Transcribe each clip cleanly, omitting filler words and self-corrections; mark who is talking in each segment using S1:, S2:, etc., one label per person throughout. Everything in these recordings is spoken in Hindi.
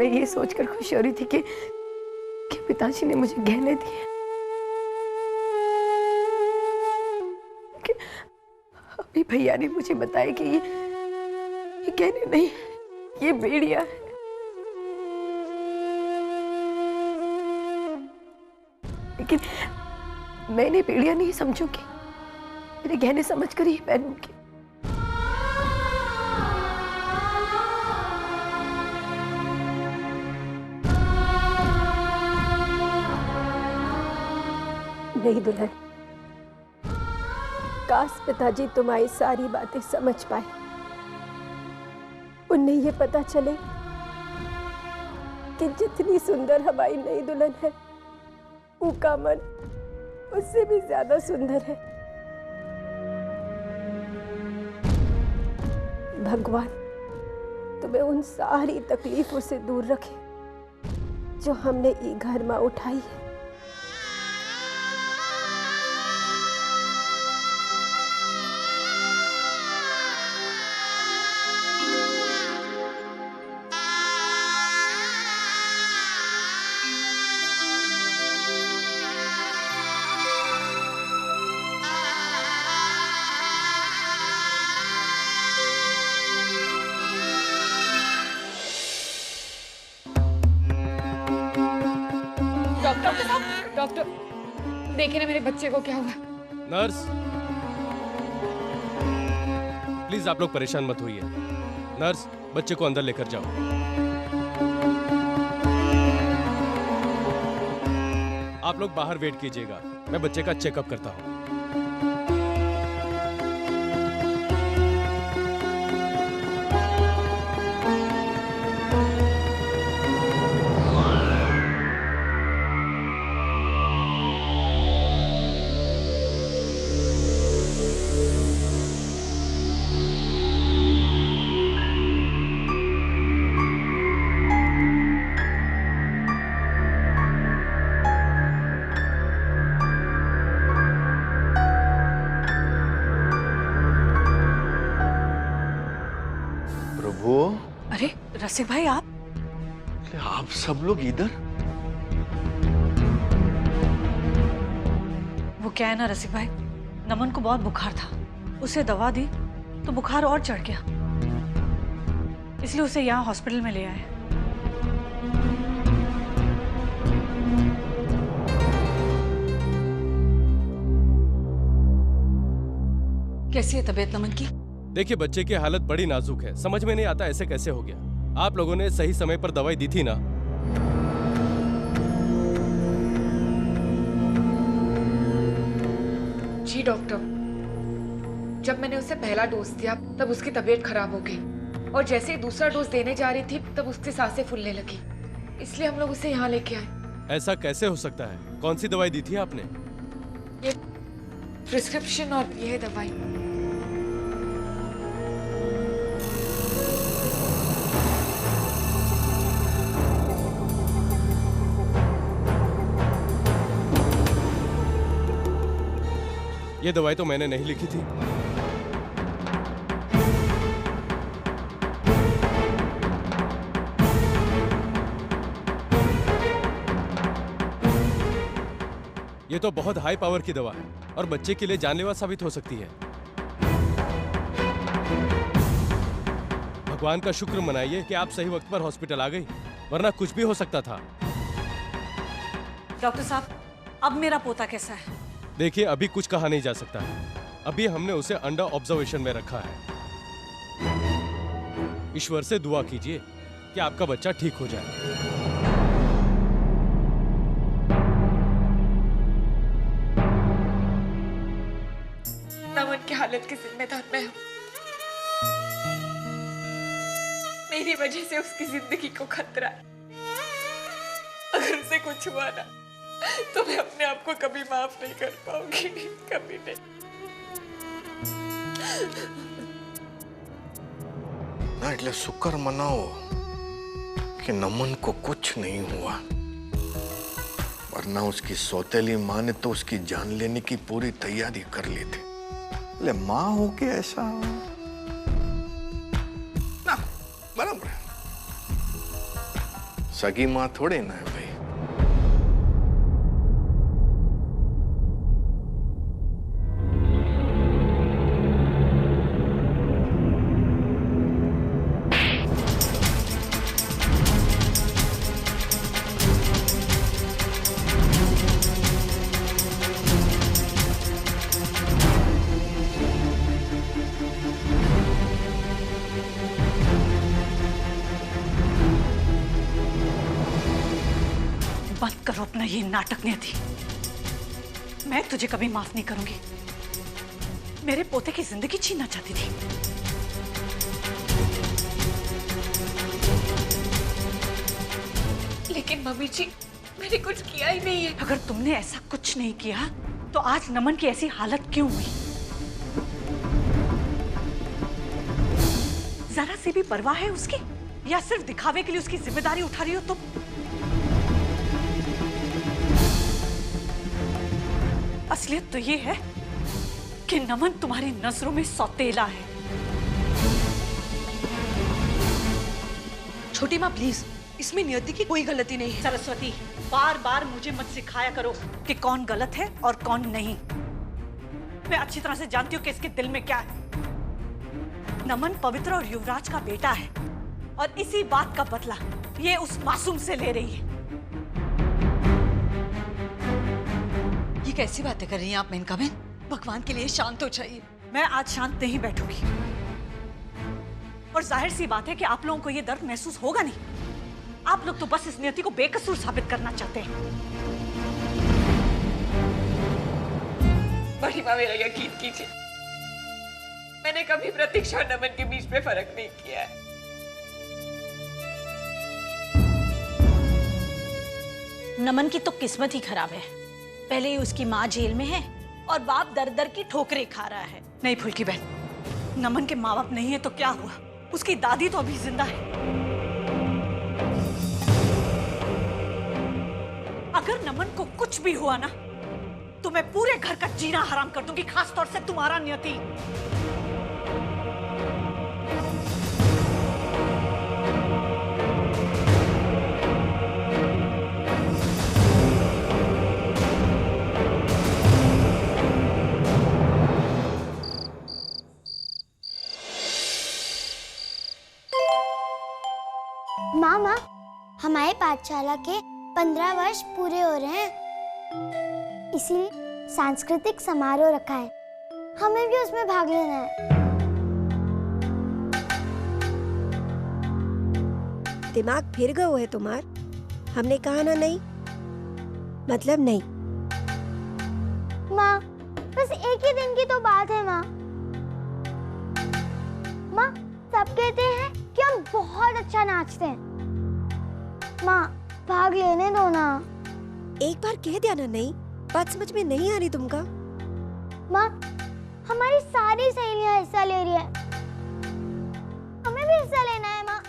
S1: मैं ये सोचकर खुश हो रही थी कि पिताजी ने मुझे गहने दिए, कि अभी भैया ने मुझे बताया कि ये गहने नहीं, ये बेड़ियां है। लेकिन मैंने बेड़ियां नहीं समझूंगी, मेरे गहने समझकर ही पहनूंगी। नहीं दुल्हन, काश पिताजी तुम्हारी सारी बातें समझ पाए, उन्हें ये पता चले कि जितनी सुंदर हमारी नई दुल्हन है, उनका मन उससे भी ज्यादा सुंदर है। भगवान तुम्हें उन सारी तकलीफों से दूर रखे जो हमने ये घर में उठाई है।
S2: डॉक्टर, देखिए ना मेरे बच्चे को क्या हुआ।
S3: नर्स, प्लीज आप लोग परेशान मत होइए। नर्स, बच्चे को अंदर लेकर जाओ। आप लोग बाहर वेट कीजिएगा, मैं बच्चे का चेकअप करता हूँ।
S4: अरे रसिक भाई,
S5: आप सब लोग इधर?
S4: वो क्या है ना रसिक भाई, नमन को बहुत बुखार था, उसे दवा दी तो बुखार और चढ़ गया, इसलिए उसे यहाँ हॉस्पिटल में ले आए। कैसी है तबीयत नमन की?
S3: देखिए, बच्चे की हालत बड़ी नाजुक है, समझ में नहीं आता ऐसे कैसे हो गया। आप लोगों ने सही समय पर दवाई दी थी ना?
S2: जी डॉक्टर, जब मैंने उसे पहला डोज दिया तब उसकी तबीयत खराब हो गई, और जैसे ही दूसरा डोज देने जा रही थी तब उसकी सांसें फूलने लगी, इसलिए हम लोग उसे यहाँ लेके आए।
S3: ऐसा कैसे हो सकता है? कौन सी दवाई दी थी आपने?
S2: ये प्रिस्क्रिप्शन और ये दवाई।
S3: ये दवाई तो मैंने नहीं लिखी थी। ये तो बहुत हाई पावर की दवा है और बच्चे के लिए जानलेवा साबित हो सकती है। भगवान का शुक्र मनाइए कि आप सही वक्त पर हॉस्पिटल आ गई, वरना कुछ भी हो सकता था।
S4: डॉक्टर साहब, अब मेरा पोता कैसा है?
S3: देखिए, अभी कुछ कहा नहीं जा सकता है। अभी हमने उसे अंडर ऑब्जर्वेशन में रखा है। ईश्वर से दुआ कीजिए कि आपका बच्चा ठीक हो जाए।
S2: नमन की हालत की जिम्मेदार मैं हूं। मेरी वजह से उसकी जिंदगी को खतरा है। अगर उसे कुछ हुआ ना तो मैं अपने आप को कभी माफ नहीं कर पाऊंगी, कभी नहीं।
S5: ना એટલે शुक्र मनाओ कि नमन को कुछ नहीं हुआ, वरना उसकी सौतेली माँ ने तो उसकी जान लेने की पूरी तैयारी कर ली थी। ले माँ हो के ऐसा ना बराबर है। सगी माँ थोड़े ना है भाई।
S4: बंद करो अपना ये नाटक नियति। मैं तुझे कभी माफ नहीं करूंगी। मेरे पोते की जिंदगी छीनना चाहती थी।
S2: लेकिन मम्मी जी, मैंने कुछ किया ही नहीं है।
S4: अगर तुमने ऐसा कुछ नहीं किया तो आज नमन की ऐसी हालत क्यों हुई? जरा सी भी परवाह है उसकी, या सिर्फ दिखावे के लिए उसकी जिम्मेदारी उठा रही हो तुम? असलियत तो ये है कि नमन तुम्हारी नजरों में सौतेला है।
S1: छोटी माँ प्लीज, इसमें नियति की कोई गलती नहीं है।
S4: सरस्वती, बार बार मुझे मत सिखाया करो कि कौन गलत है और कौन नहीं। मैं अच्छी तरह से जानती हूँ कि इसके दिल में क्या है। नमन पवित्र और युवराज का बेटा है और इसी बात का बदला ये उस मासूम से ले रही है।
S1: ये कैसी बातें कर रही हैं आप मेनका बहन? भगवान के लिए शांत हो जाइए।
S4: मैं आज शांत नहीं बैठूंगी और जाहिर सी बात है कि आप लोगों को ये दर्द महसूस होगा नहीं। आप लोग तो बस इस नियति को बेकसूर साबित करना चाहते हैं।
S2: बड़ी माँ, मेरा यकीन कीजिए, मैंने कभी प्रतीक्षा और नमन के बीच में फर्क नहीं किया है।
S6: नमन की तो किस्मत ही खराब है। पहले ही उसकी माँ जेल में है और बाप दर दर की ठोकरें खा रहा है।
S4: नहीं फुल्की बहन, नमन के माँ बाप नहीं है तो क्या हुआ? उसकी दादी तो अभी जिंदा है। अगर नमन को कुछ भी हुआ ना तो मैं पूरे घर का जीना हराम कर दूंगी, खास तौर से तुम्हारा नियति।
S7: मामा, हमारे पाठशाला के 15 वर्ष पूरे हो रहे हैं, इसीलिए सांस्कृतिक समारोह रखा है। हमें भी उसमें भाग लेना है।
S8: दिमाग फिर गया है तुम्हार? हमने कहा ना नहीं, मतलब नहीं।
S7: माँ, बस एक ही दिन की तो बात है माँ। माँ, सब कहते हैं कि हम बहुत अच्छा नाचते हैं। माँ, भाग लेने दो ना।
S8: एक बार कह दिया ना नहीं, बात समझ में नहीं आ रही तुमका?
S7: माँ, हमारी सारी सहेलियां हिस्सा ले रही है, हमें भी हिस्सा लेना है माँ।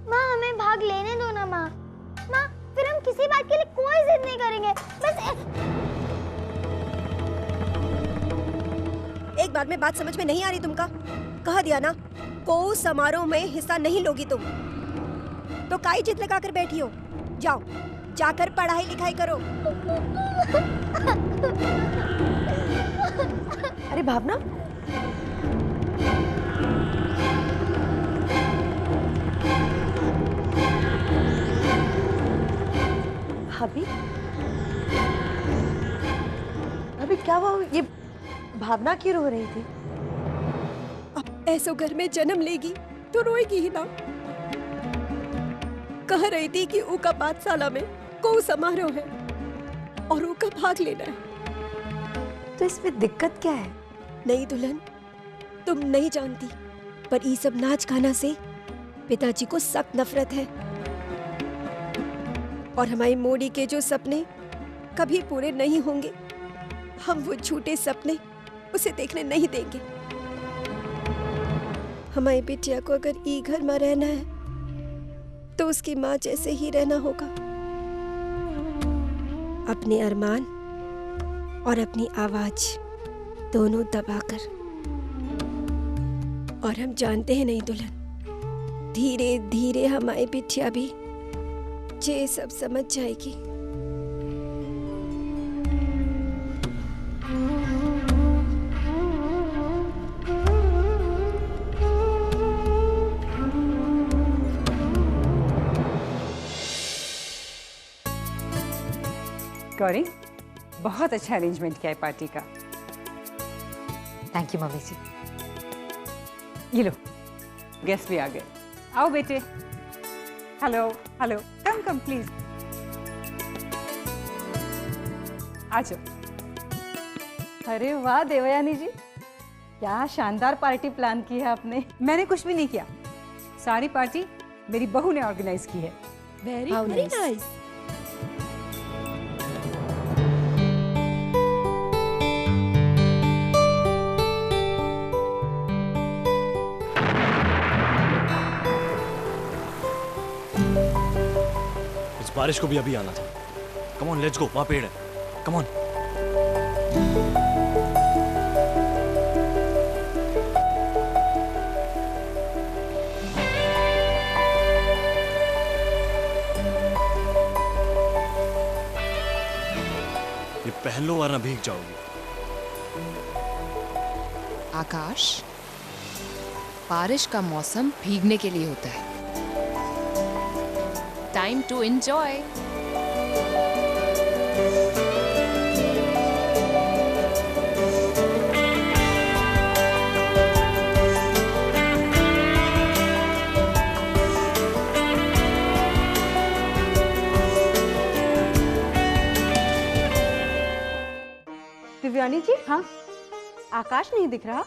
S7: माँ, हमें भाग लेने दो ना माँ। माँ, फिर हम किसी बात के लिए कोई जिद नहीं करेंगे। बस
S8: एक बार में बात समझ में नहीं आ रही तुमका? कह दिया ना, को समारोह में हिस्सा नहीं लोगी तुम, तो काई जिद लगा कर बैठी हो? जाओ, जाकर पढ़ाई लिखाई करो।
S1: अरे भावना, भाभी, अभी क्या हुआ? ये भावना क्यों रो रही थी?
S8: अब ऐसो घर में जन्म लेगी तो रोएगी ही ना। कह रही थी कि उका पाठशाला में को समारोह है और उका भाग लेना है।
S1: तो इसमें दिक्कत क्या है?
S8: नहीं दुल्हन, तुम नहीं जानती, पर ये सब नाच गाना से पिताजी को सख्त नफरत है और हमारी मोड़ी के जो सपने कभी पूरे नहीं होंगे, हम वो झूठे सपने उसे देखने नहीं देंगे। हमारी बिटिया को अगर ई घर में रहना है तो उसकी माँ जैसे ही रहना होगा, अपने अरमान और अपनी आवाज दोनों दबाकर। और हम जानते हैं नहीं दुल्हन, धीरे धीरे हमारी बिटिया भी जे सब समझ जाएगी।
S9: गौरी, बहुत अच्छा अरेंजमेंट किया है पार्टी का।
S10: थैंक यू मम्मी जी।
S9: ये लो, गेस्ट भी आ गए। आओ बेटे। Hello hello, come come please, आ जाओ।
S11: अरे वाह देवयानी जी, क्या शानदार पार्टी प्लान की है आपने।
S9: मैंने कुछ भी नहीं किया, सारी पार्टी मेरी बहू ने ऑर्गेनाइज की है।
S11: Very
S8: nice.
S12: इस बारिश को भी अभी आना था। Come on, let's go. वहां पेड़ है, कम ऑन। ये पहन लो वरना भीग जाओगी।
S2: आकाश, बारिश का मौसम भीगने के लिए होता है। Time to enjoy.
S11: Divyani ji, हाँ आकाश नहीं दिख रहा।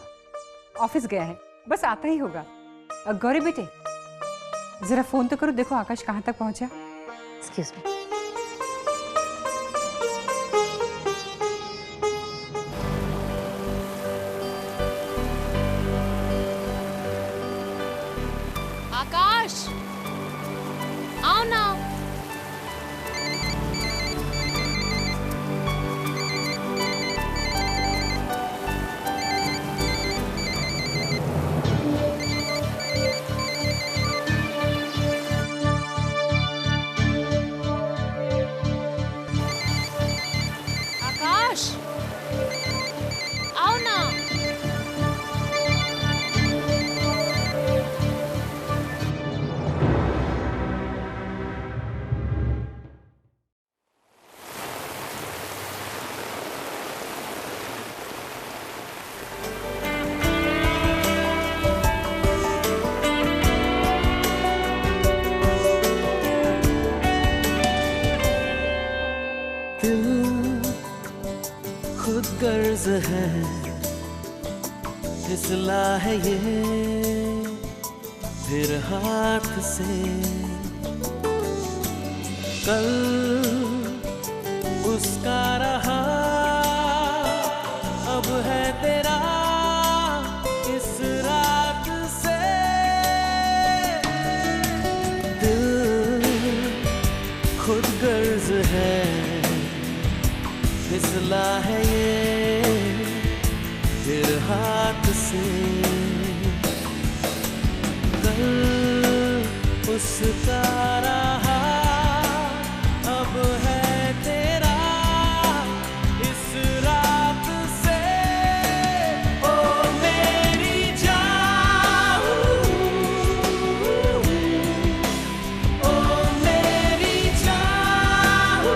S9: ऑफिस गया है, बस आता ही होगा। गौरी बेटे, जरा फोन तो करो, देखो आकाश कहाँ तक पहुंचा।
S10: Excuse me.
S2: आकाश, आओ ना। आकाश, आओ ना।
S13: खुद गर्ज है, फिसला है ये फिर हाथ से। कल उसका रहा, अब है तेरा इस रात से। दिल खुद गर्ज है, फिसला है ये फिर हाथ से। कल उसका रहा, अब है तेरा इस रात से। ओ मेरी जान, ओ मेरी जान,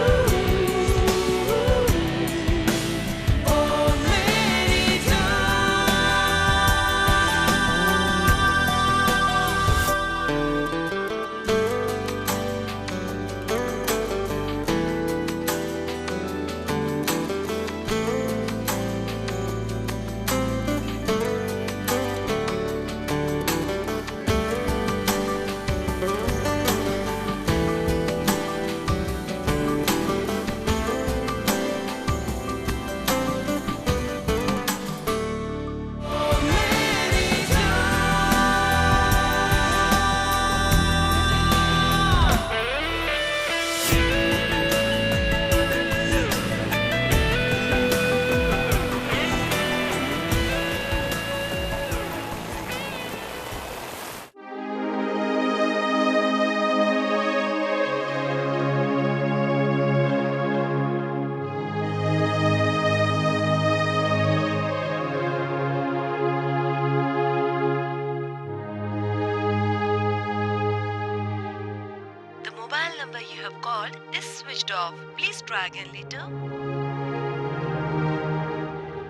S10: number you have called is switched off. Please try again later.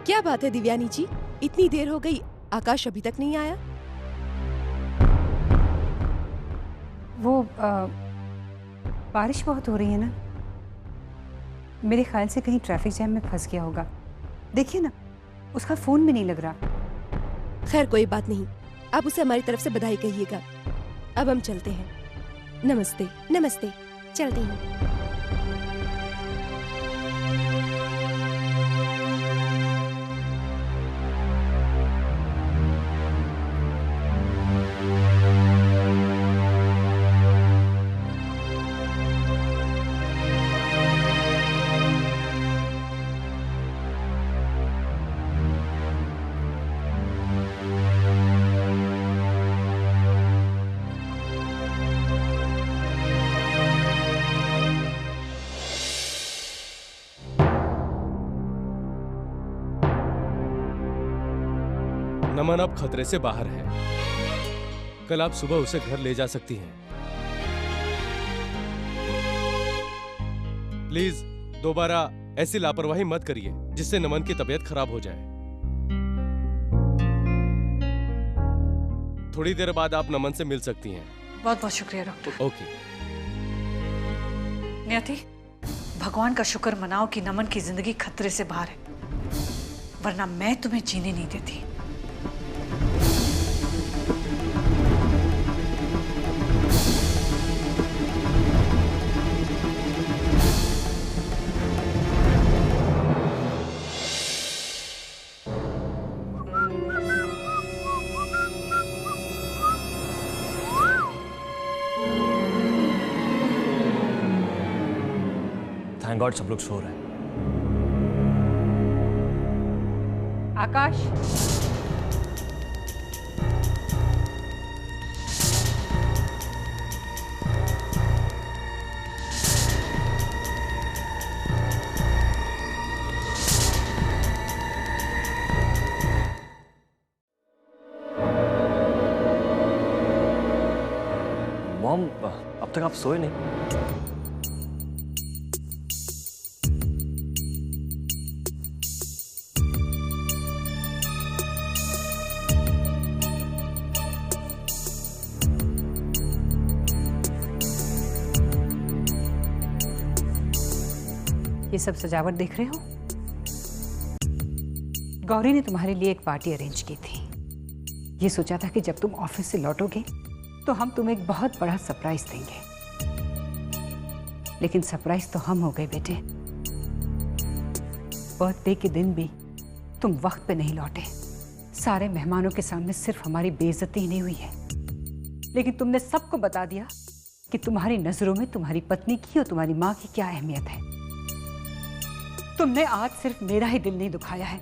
S14: क्या बात है दिव्यानी जी, इतनी देर हो गई, आकाश अभी तक नहीं आया?
S9: वो बारिश बहुत हो रही है ना, मेरे ख्याल से कहीं ट्रैफिक जैम में फंस गया होगा। देखिए ना, उसका फोन भी नहीं लग रहा।
S14: खैर कोई बात नहीं, आप उसे हमारी तरफ से बधाई कहिएगा। अब हम चलते हैं। नमस्ते।
S8: नमस्ते, चलती हूँ।
S3: नमन अब खतरे से बाहर है। कल आप सुबह उसे घर ले जा सकती हैं। प्लीज दोबारा ऐसी लापरवाही मत करिए जिससे नमन की तबीयत खराब हो जाए। थोड़ी देर बाद आप नमन से मिल सकती हैं।
S4: बहुत बहुत शुक्रिया डॉक्टर।
S3: ओके।
S4: नियति, भगवान का शुक्र मनाओ कि नमन की जिंदगी खतरे से बाहर है, वरना मैं तुम्हें जीने नहीं देती।
S12: थैंक गॉड सब लोग सो रहे हैं।
S9: आकाश,
S12: मॉम, अब तक आप सोए नहीं?
S9: ये सब सजावट देख रहे हो? गौरी ने तुम्हारे लिए एक पार्टी अरेंज की थी। ये सोचा था कि जब तुम ऑफिस से लौटोगे तो हम तुम्हें एक बहुत बड़ा सरप्राइज देंगे, लेकिन सरप्राइज तो हम हो गए बेटे। बर्थडे के दिन भी तुम वक्त पे नहीं लौटे। सारे मेहमानों के सामने सिर्फ हमारी बेइज्जती ही नहीं हुई है, लेकिन तुमने सबको बता दिया कि तुम्हारी नजरों में तुम्हारी पत्नी की और तुम्हारी माँ की क्या अहमियत है। तुमने आज सिर्फ मेरा ही दिल नहीं दुखाया है,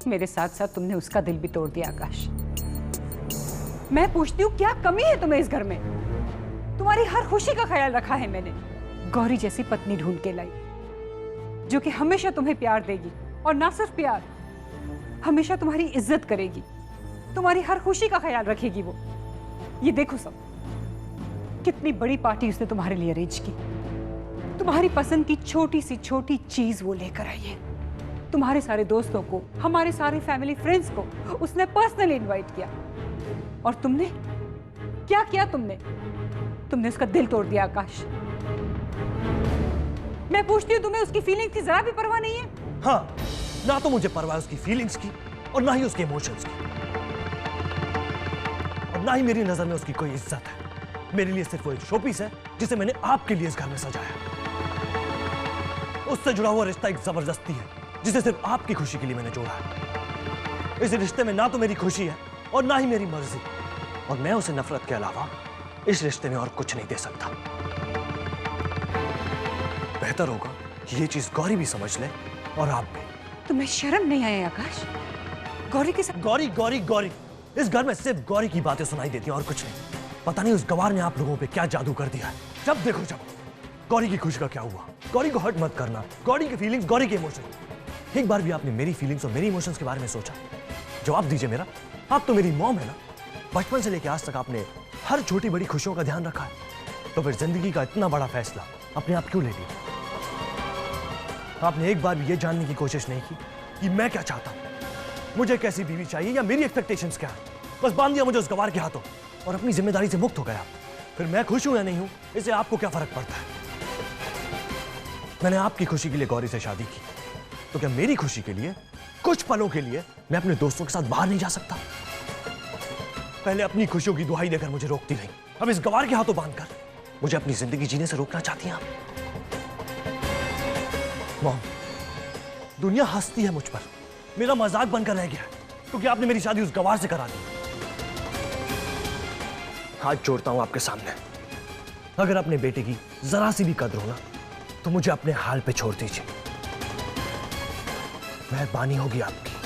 S9: मेरे साथ साथ तुमने उसका दिल भी तोड़ दिया। आकाश, मैं पूछती हूँ क्या कमी है तुम्हें इस घर में? तुम्हारी हर खुशी का ख्याल रखा है मैंने। गौरी जैसी पत्नी ढूंढ के लाई जो कि हमेशा तुम्हें प्यार देगी, और ना सिर्फ प्यार, हमेशा तुम्हारी इज्जत करेगी, तुम्हारी हर खुशी का ख्याल रखेगी वो। ये देखो सब, कितनी बड़ी पार्टी उसने तुम्हारे लिए अरेंज की। तुम्हारी पसंद की छोटी सी छोटी चीज वो लेकर आई है। तुम्हारे सारे दोस्तों को, हमारे सारे फैमिली फ्रेंड्स को उसने पर्सनली इनवाइट किया, और तुमने क्या किया? तुमने उसका दिल तोड़ दिया। आकाश, मैं पूछती हूँ, तुम्हें उसकी फीलिंग्स की जरा भी परवाह नहीं है?
S12: हाँ, ना तो मुझे परवाह उसकी फीलिंग्स की और ना ही उसके इमोशंस की, और ना ही मेरी नजर में उसकी कोई इज्जत है। मेरे लिए सिर्फ वो एक शोपीस है जिसे मैंने आपके लिए इस घर में सजाया। उससे जुड़ा हुआ रिश्ता एक जबरदस्ती है जिसे सिर्फ आपकी खुशी के लिए मैंने जोड़ा है। इस रिश्ते में ना तो मेरी खुशी है और ना ही मेरी मर्जी, और मैं उसे नफरत के अलावा इस रिश्ते में और कुछ नहीं दे सकता। बेहतर होगा कि ये चीज गौरी भी समझ ले, और आप भी।
S9: तुम्हें शर्म नहीं आई आकाश? गौरी के साथ
S12: गौरी गौरी गौरी, इस घर में सिर्फ गौरी की बातें सुनाई देती हैं और कुछ नहीं। पता नहीं उस गवार ने आप लोगों पे क्या जादू कर दिया है। जब देखो जब गौरी की खुशी का क्या हुआ। गौरी को हर्ट मत करना। गौरी की फीलिंग्स, गौरी के इमोशन। एक बार भी आपने मेरी फीलिंग्स और मेरी इमोशंस के बारे में सोचा? जवाब दीजिए मेरा। आप तो मेरी मॉम है ना। बचपन से लेकर आज तक आपने हर छोटी बड़ी खुशियों का ध्यान रखा है। तो फिर जिंदगी का इतना बड़ा फैसला अपने आप क्यों ले लिया? आपने एक बार भी ये जानने की कोशिश नहीं की कि मैं क्या चाहता हूं, मुझे कैसी बीवी चाहिए या मेरी एक्सपेक्टेशंस क्या है। बस बांध दिया मुझे उस गवार के हाथों और अपनी जिम्मेदारी से मुक्त हो गया। फिर मैं खुश हूं या नहीं हूं, इससे आपको क्या फर्क पड़ता है? मैंने आपकी खुशी के लिए गौरी से शादी की, तो क्या मेरी खुशी के लिए कुछ पलों के लिए मैं अपने दोस्तों के साथ बाहर नहीं जा सकता? पहले अपनी खुशियों की दुहाई देकर मुझे रोकती नहीं, अब इस गवार के हाथों बांधकर मुझे अपनी जिंदगी जीने से रोकना चाहती हैं आप। मॉम, दुनिया हंसती है मुझ पर, मेरा मजाक बनकर रह गया क्योंकि आपने मेरी शादी उस गवार से करा दी। हाथ जोड़ता हूं आपके सामने, अगर अपने बेटे की जरा सी भी कद्र हो ना तो मुझे अपने हाल पे छोड़ दीजिए। मेहरबानी होगी आपकी।